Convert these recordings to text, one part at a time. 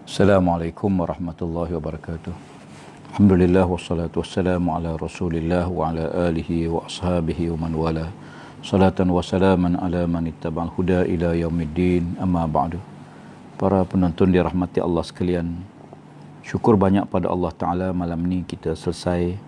Assalamualaikum warahmatullahi wabarakatuh. Alhamdulillah wassalatu wassalamu ala Rasulillah wa ala alihi wa ashabihi wa man wala. Salatan wa salaman ala man ittaba'al huda ila yaumiddin. Amma ba'du. Para penonton dirahmati Allah sekalian, syukur banyak pada Allah Ta'ala malam ni kita selesai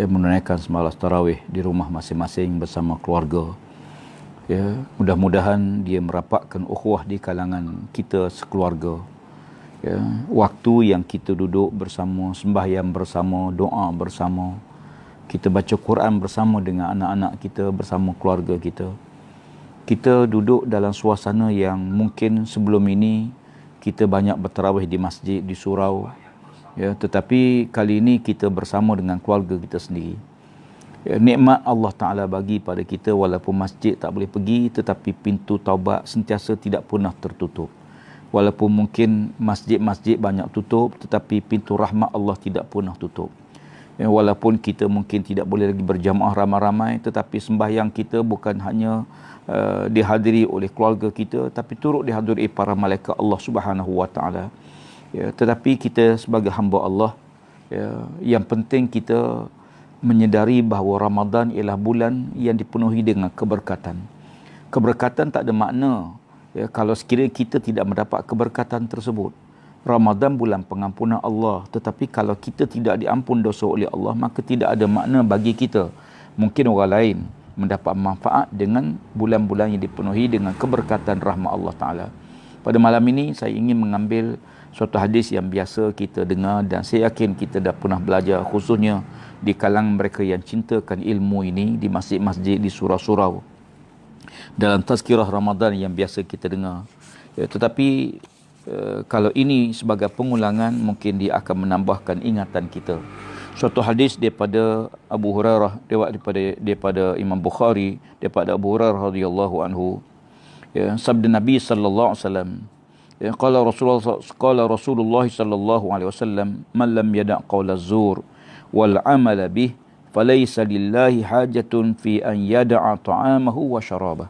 menunaikan semalas tarawih di rumah masing-masing bersama keluarga. Mudah-mudahan dia merapatkan ukhuwah di kalangan kita sekeluarga. Waktu yang kita duduk bersama, sembahyang bersama, doa bersama, kita baca Quran bersama dengan anak-anak kita, bersama keluarga kita. Kita duduk dalam suasana yang mungkin sebelum ini kita banyak bertarawih di masjid, di surau, tetapi kali ini kita bersama dengan keluarga kita sendiri. Nikmat Allah Ta'ala bagi pada kita, walaupun masjid tak boleh pergi, tetapi pintu taubat sentiasa tidak pernah tertutup. Walaupun mungkin masjid-masjid banyak tutup, tetapi pintu rahmat Allah tidak pernah tutup. Walaupun kita mungkin tidak boleh lagi berjamaah ramai-ramai, tetapi sembahyang kita bukan hanya dihadiri oleh keluarga kita, tapi turut dihadiri para malaikat Allah Subhanahu Wa Ta'ala. Tetapi kita sebagai hamba Allah, yang penting kita menyedari bahawa Ramadan ialah bulan yang dipenuhi dengan keberkatan. Keberkatan tak ada makna kalau sekiranya kita tidak mendapat keberkatan tersebut. Ramadan bulan pengampunan Allah, tetapi kalau kita tidak diampun dosa oleh Allah, maka tidak ada makna bagi kita. Mungkin orang lain mendapat manfaat dengan bulan-bulan yang dipenuhi dengan keberkatan rahmat Allah Ta'ala. Pada malam ini saya ingin mengambil suatu hadis yang biasa kita dengar, dan saya yakin kita dah pernah belajar, khususnya di kalangan mereka yang cintakan ilmu ini di masjid-masjid, di surau-surau, dalam tazkirah Ramadan yang biasa kita dengar. Tetapi kalau ini sebagai pengulangan, mungkin dia akan menambahkan ingatan kita. Suatu hadis daripada Abu Hurairah, daripada Imam Bukhari, daripada Abu Hurairah radhiyallahu anhu, sabda Nabi sallallahu alaihi wasallam, qala Rasulullah sallallahu alaihi wasallam, man lam yada' qawla zur wal amala bih falaysa lillahi hajatun fi an yada'a ta'amahu wa syarabah.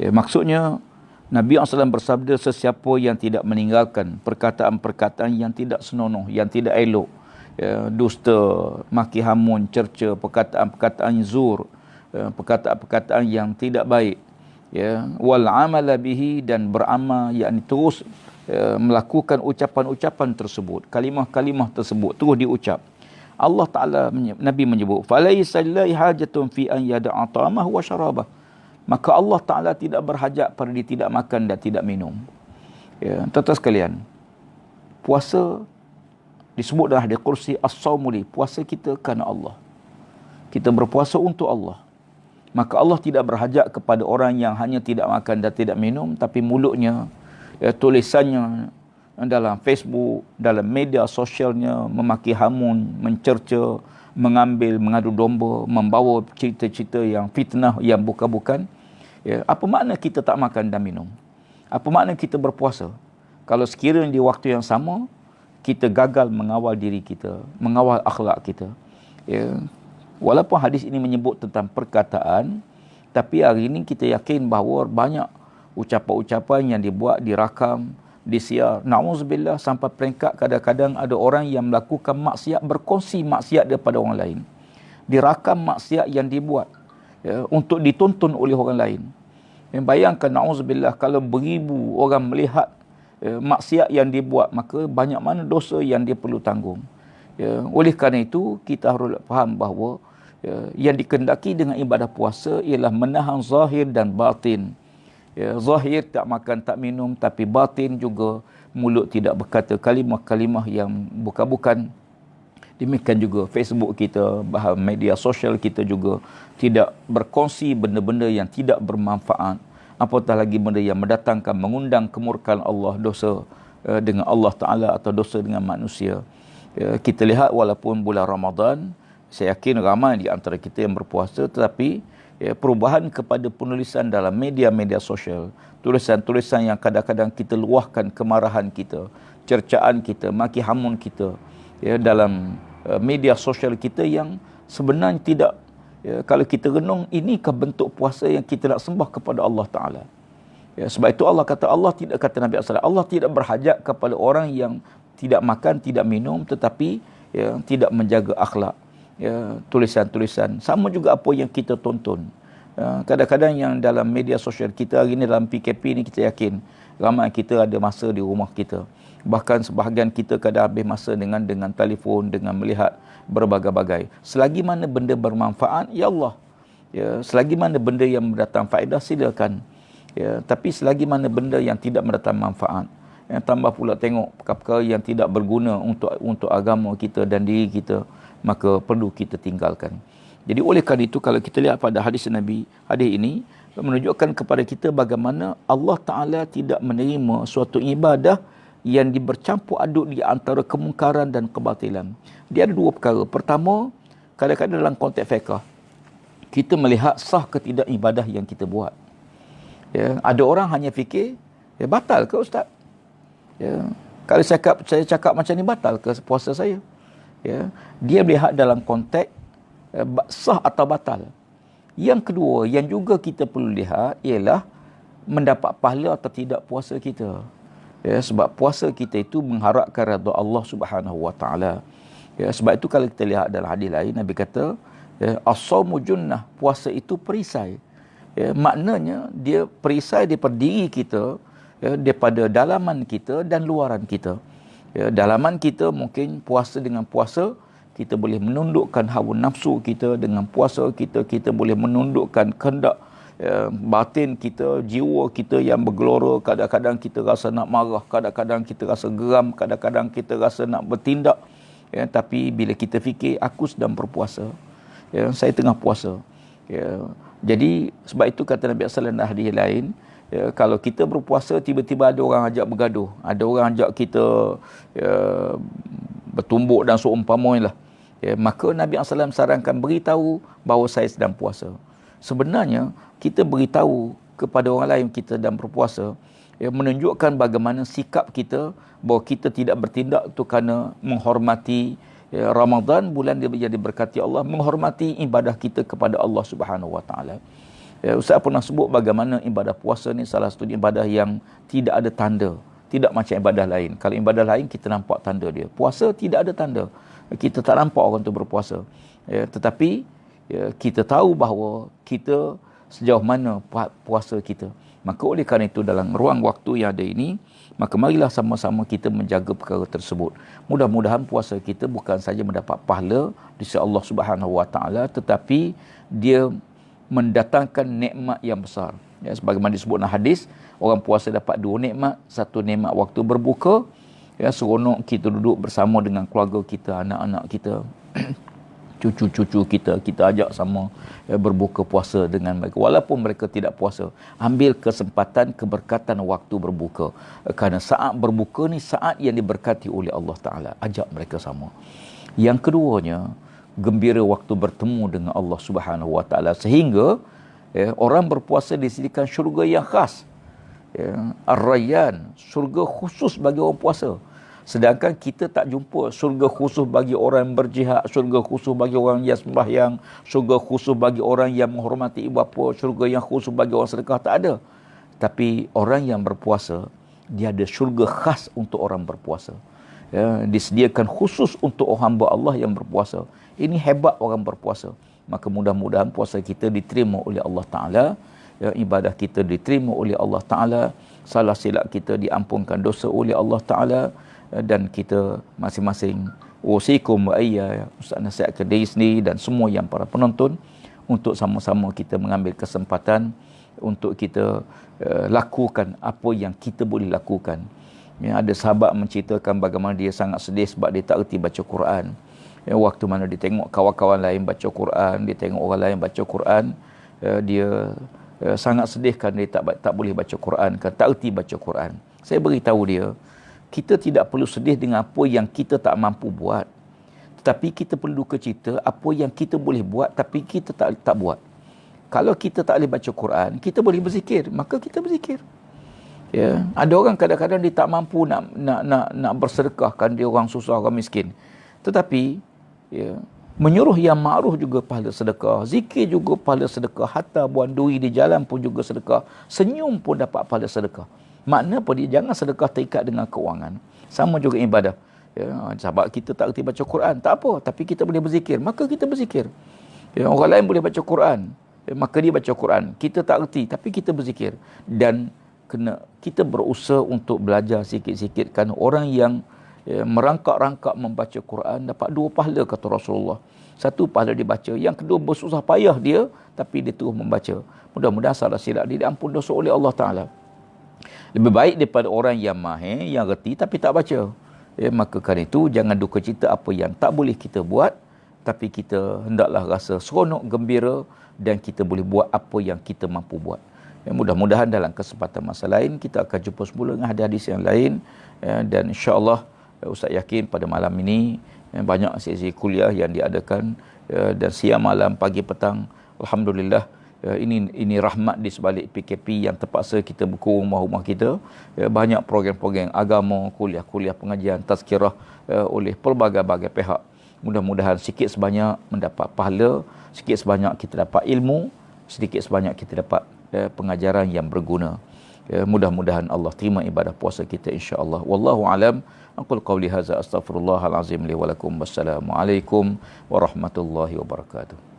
Maksudnya Nabi SAW bersabda, sesiapa yang tidak meninggalkan perkataan-perkataan yang tidak senonoh, yang tidak elok, dusta, maki hamun, cerca, perkataan-perkataan zur, perkataan-perkataan yang tidak baik, wal amala bihi, dan beramal, yakni terus melakukan ucapan-ucapan tersebut, kalimah-kalimah tersebut terus diucap. Allah Ta'ala, Nabi menyebut, falaysa lillahi hajatun fi an yada'a ta'amahu wa syarabah. Maka Allah Ta'ala tidak berhajat pada dia tidak makan dan tidak minum. Tuan-tuan sekalian, puasa disebut dalam hadis kursi as-sawmu li, puasa kita kerana Allah. Kita berpuasa untuk Allah. Maka Allah tidak berhajat kepada orang yang hanya tidak makan dan tidak minum, tapi mulutnya, tulisannya dalam Facebook, dalam media sosialnya memaki hamun, mencerca, mengambil, mengadu domba, membawa cerita-cerita yang fitnah, yang bukan-bukan. Apa makna kita tak makan dan minum? Apa makna kita berpuasa kalau sekiranya di waktu yang sama kita gagal mengawal diri kita, mengawal akhlak kita? Walaupun hadis ini menyebut tentang perkataan, tapi hari ini kita yakin bahawa banyak ucapan-ucapan yang dibuat, dirakam, disiar. Na'udzubillah, sampai peringkat kadang-kadang ada orang yang melakukan maksiat, berkongsi maksiat daripada orang lain. Dirakam maksiat yang dibuat untuk ditonton oleh orang lain. Bayangkan, na'udzubillah, kalau beribu orang melihat maksiat yang dibuat, maka banyak mana dosa yang dia perlu tanggung. Oleh kerana itu, kita harus faham bahawa yang dikehendaki dengan ibadah puasa ialah menahan zahir dan batin. Zahir tak makan tak minum, tapi batin juga mulut tidak berkata kalimah-kalimah yang bukan-bukan. Demikian juga Facebook kita, bahagian media sosial kita juga tidak berkongsi benda-benda yang tidak bermanfaat, apatah lagi benda yang mendatangkan, mengundang kemurkaan Allah, dosa dengan Allah Ta'ala atau dosa dengan manusia. Kita lihat walaupun bulan Ramadan, saya yakin ramai di antara kita yang berpuasa, tetapi perubahan kepada penulisan dalam media-media sosial, tulisan-tulisan yang kadang-kadang kita luahkan kemarahan kita, cercaan kita, maki hamun kita, dalam media sosial kita, yang sebenarnya tidak, kalau kita renung, inikah bentuk puasa yang kita nak sembah kepada Allah Ta'ala? Ya, sebab itu Allah kata, Allah tidak, kata Nabi SAW, Allah tidak berhajat kepada orang yang tidak makan, tidak minum, tetapi ya, tidak menjaga akhlak. Ya, tulisan-tulisan. Sama juga apa yang kita tonton. Ya, kadang-kadang yang dalam media sosial kita hari ini, dalam PKP ni, kita yakin ramai kita ada masa di rumah kita. Bahkan sebahagian kita kadang habis masa dengan telefon, dengan melihat berbagai-bagai. Selagi mana benda bermanfaat, ya Allah. Ya, selagi mana benda yang mendatang faedah, silakan. Ya, tapi selagi mana benda yang tidak mendatang manfaat, yang tambah pula tengok perkara yang tidak berguna untuk agama kita dan diri kita, maka perlu kita tinggalkan. Jadi oleh kerana itu, kalau kita lihat pada hadis Nabi, hadis ini menunjukkan kepada kita bagaimana Allah Ta'ala tidak menerima suatu ibadah yang bercampur aduk di antara kemungkaran dan kebatilan. Dia ada dua perkara. Pertama, kadang-kadang dalam konteks fiqh, kita melihat sah ke tidak ibadah yang kita buat. Ya, ada orang hanya fikir, ya, batal ke Ustaz? Ya, kalau saya cakap macam ni, batal ke puasa saya? Ya, dia melihat dalam konteks sah atau batal. Yang kedua, yang juga kita perlu lihat ialah mendapat pahala atau tidak puasa kita. Ya, sebab puasa kita itu mengharapkan redha Allah Subhanahu Wa Taala. Ya, sebab itu kalau kita lihat dalam hadis lain, Nabi kata, ya, as-saumu junnah, puasa itu perisai. Ya, maknanya dia perisai daripada diri kita, ya, daripada dalaman kita dan luaran kita. Ya, dalaman kita mungkin puasa, dengan puasa kita boleh menundukkan hawa nafsu kita, dengan puasa kita boleh menundukkan kehendak batin kita, jiwa kita yang bergelora. Kadang-kadang kita rasa nak marah, kadang-kadang kita rasa geram, kadang-kadang kita rasa nak bertindak. Ya, tapi bila kita fikir, aku sedang berpuasa. Ya, saya tengah puasa. Ya, jadi sebab itu kata Nabi SAW dalam hadis lain, ya, kalau kita berpuasa tiba-tiba ada orang ajak bergaduh, ada orang ajak kita ya, bertumbuk dan seumpamanya lah, ya, maka Nabi SAW sarankan beritahu bahawa saya sedang puasa. Sebenarnya kita beritahu kepada orang lain kita sedang berpuasa, ya, menunjukkan bagaimana sikap kita, bahawa kita tidak bertindak itu kerana menghormati ya, Ramadan, bulan dia diberkati Allah, menghormati ibadah kita kepada Allah Subhanahu Wa Taala. Ya, Ustaz pernah sebut bagaimana ibadah puasa ni salah satu ibadah yang tidak ada tanda, tidak macam ibadah lain. Kalau ibadah lain kita nampak tanda dia, puasa tidak ada tanda. Kita tak nampak orang tu berpuasa. Ya, tetapi ya, kita tahu bahawa kita sejauh mana puasa kita. Maka oleh kerana itu, dalam ruang waktu yang ada ini, maka marilah sama-sama kita menjaga perkara tersebut. Mudah-mudahan puasa kita bukan saja mendapat pahala di sisi Allah Subhanahu Wa Taala, tetapi dia mendatangkan nikmat yang besar. Ya, sebagaimana disebut dalam hadis, orang puasa dapat dua nikmat. Satu nikmat waktu berbuka, ya, seronok kita duduk bersama dengan keluarga kita, anak-anak kita, cucu-cucu kita ajak sama ya, berbuka puasa dengan mereka. Walaupun mereka tidak puasa, ambil kesempatan, keberkatan waktu berbuka. Kerana saat berbuka ni saat yang diberkati oleh Allah Ta'ala. Ajak mereka sama. Yang keduanya, gembira waktu bertemu dengan Allah Subhanahu Wa Ta'ala. Sehingga ya, orang berpuasa disediakan syurga yang khas. Ya, Ar-Rayyan, syurga khusus bagi orang puasa. Sedangkan kita tak jumpa syurga khusus bagi orang yang berjihad, syurga khusus bagi orang yang sembahyang, syurga khusus bagi orang yang menghormati ibu bapa, syurga yang khusus bagi orang sedekah, tak ada. Tapi orang yang berpuasa, dia ada syurga khas untuk orang berpuasa. Ya, disediakan khusus untuk hamba Allah yang berpuasa. Ini hebat orang berpuasa. Maka mudah-mudahan puasa kita diterima oleh Allah Ta'ala, ya, ibadah kita diterima oleh Allah Ta'ala, salah silap kita diampunkan dosa oleh Allah Ta'ala, dan kita masing-masing, wasikum wa ayya, Ustaz nasihatkan diri sendiri dan semua yang para penonton, untuk sama-sama kita mengambil kesempatan untuk kita lakukan apa yang kita boleh lakukan. Ya, ada sahabat menceritakan bagaimana dia sangat sedih sebab dia tak erti baca Quran. Ya, waktu mana dia tengok kawan-kawan lain baca Quran, dia tengok orang lain baca Quran, dia sangat sedih kan dia tak boleh baca Quran, kan tak erti baca Quran. Saya beritahu dia, kita tidak perlu sedih dengan apa yang kita tak mampu buat. Tetapi kita perlu duka cita apa yang kita boleh buat tapi kita tak buat. Kalau kita tak boleh baca Quran, kita boleh berzikir, maka kita berzikir. Ya, ada orang kadang-kadang dia tak mampu nak bersedekah, kan dia orang susah, orang miskin. Tetapi ya, Menyuruh yang ma'ruf juga pahala sedekah. Zikir juga pahala sedekah. Hatta buang duri di jalan pun juga sedekah. Senyum pun dapat pahala sedekah. Makna apa dia? Jangan sedekah terikat dengan keuangan. Sama juga ibadah. Ya, sahabat kita tak erti baca Quran, tak apa. Tapi kita boleh berzikir, maka kita berzikir. Ya, orang lain boleh baca Quran, ya, maka dia baca Quran. Kita tak erti, tapi kita berzikir. Dan kita berusaha untuk belajar sikit-sikit. Kerana orang yang merangkak-rangkak membaca Quran dapat 2 pahala kata Rasulullah. 1 pahala dibaca, yang kedua bersusah payah dia tapi dia terus membaca. Mudah-mudahan salah silap dia diampun dosa oleh Allah Taala. Lebih baik daripada orang yang mahir, yang reti tapi tak baca. Ya, maka kerana itu jangan duka cita apa yang tak boleh kita buat, tapi kita hendaklah rasa seronok, gembira, dan kita boleh buat apa yang kita mampu buat. Ya, mudah-mudahan dalam kesempatan masa lain kita akan jumpa semula dengan hadis-hadis yang lain, ya, dan insya-Allah Ustaz yakin pada malam ini banyak sesi kuliah yang diadakan, dan siang, malam, pagi, petang. Alhamdulillah, ini rahmat di sebalik PKP yang terpaksa kita berkurung rumah-rumah kita. Banyak program-program agama, kuliah-kuliah pengajian, tazkirah oleh pelbagai-bagai pihak. Mudah-mudahan sikit sebanyak mendapat pahala, sikit sebanyak kita dapat ilmu, sedikit sebanyak kita dapat pengajaran yang berguna. Mudah-mudahan Allah terima ibadah puasa kita insya-Allah. Wallahu alam. Aqul qawli hadza astaghfirullahal azim li wa lakum. Wassalamu alaikum warahmatullahi wabarakatuh.